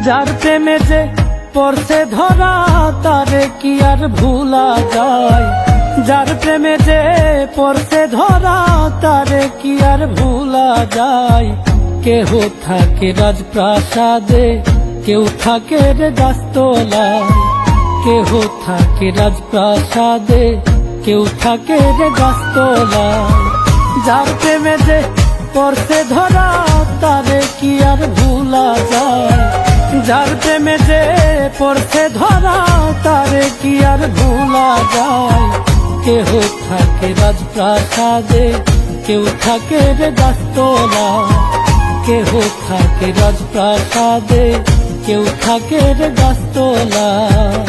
যার প্রেমে যে পড়ছে ধরা তারে কি আর ভুলা যায়। যার প্রেমে যে পড়ছে ধরা তারে কি আর ভুলা যায়। কেহ থাকে রাজপ্রাসাদে, কেউ থাকে রে গাছতলায়। কেহ থাকে রাজপ্রাসাদে, কেউ থাকে রে গাছতলায়। যার প্রেমে যে পড়ছে ধরা তারে কি আর ভুলা যায়। যার প্রেমে যে পড়ছে ধরা তারে কি আর ভুলা যায়। কেহ থাকে রাজপ্রাসাদে, কেউ থাকে রে গাছতলায়। কেহ থাকে রাজপ্রাসাদে, কেউ থাকে রে গাছতলায়।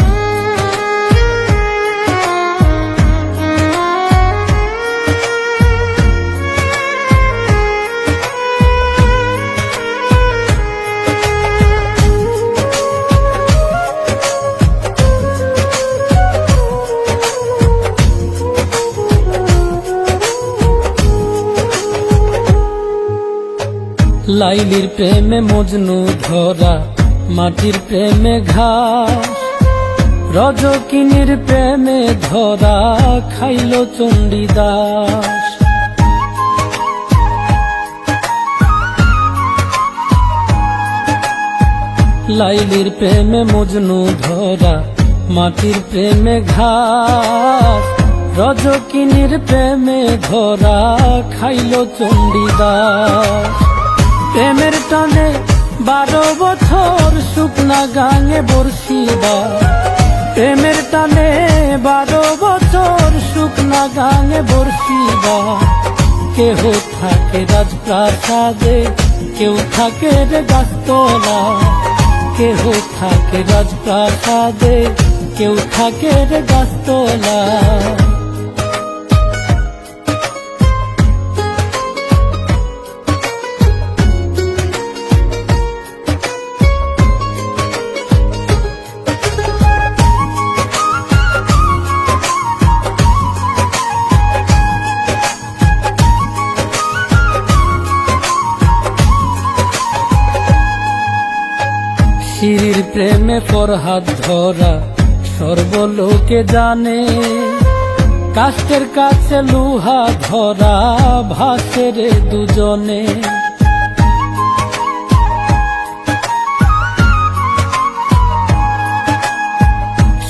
লাইলির প্রেমে মজনু ধরা, মাটির প্রেমে ঘাস। রজকিনীর প্রেমে ধরা, খাইল চণ্ডীদাস। লাইলির প্রেমে মজনু ধরা, মাটির প্রেমে ঘাস। রজকিনীর প্রেমে ধরা, খাইল চণ্ডীদাস। প্রেমের টানে 12 বছর শুকনা গাঙে বর্ষিবা। প্রেমের টানে 12 বছর শুকনা গাঙে বর্ষিবা। কেহ থাকে রাজপ্রাসাদে, কেউ থাকে রে গাছতলায়। কেহ থাকে রাজপ্রাসাদে, কেউ থাকে রে গাছতলায়। শিরির প্রেমে ফরহাদ ধরা, সর্বলোকে জানে। কাষ্টের কাছে লোহা ধরা, ভাসে রে দুজনে।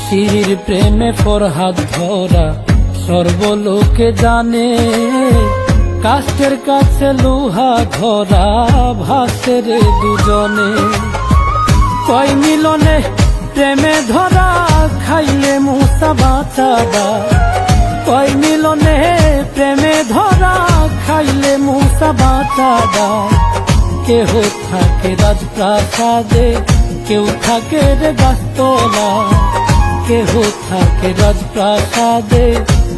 শিরির প্রেমে ফরহাদ ধরা, সর্বলোকে জানে। কাষ্টের কাছে লোহা ধরা, ভাসে রে দুজনে। কয় মিলনে প্রেমে ধরা, খাইলে মুসা বাঁচাবা। কয় মিলনে প্রেমে ধরা, খাইলে মুসা বাঁচাবা। কেহ থাকে রাজপ্রাসাদে, কেউ থাকে রে গাছতলায়। কেহ থাকে রাজপ্রাসাদে,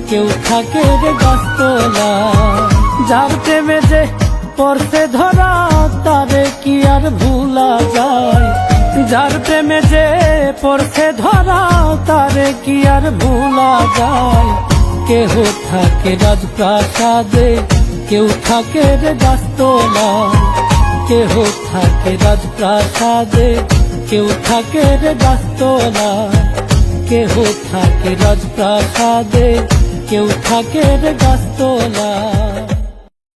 কেউ থাকে রে গাছতলায়। যার প্রেমে যে পড়ছে ধরা তারে কি আর ভুলা যায়। যার প্রেমে যে পড়ছে ধরা তারে কি আর ভুলা যায়। কেহ থাকে রাজপ্রাসাদে, কেউ থাকে রে গাছতলায়। কেহ থাকে রাজপ্রাসাদে, কেউ থাকে রে গাছতলায়। কেহ থাকে রাজপ্রাসাদে, কেউ থাকে রে গাছতলায়।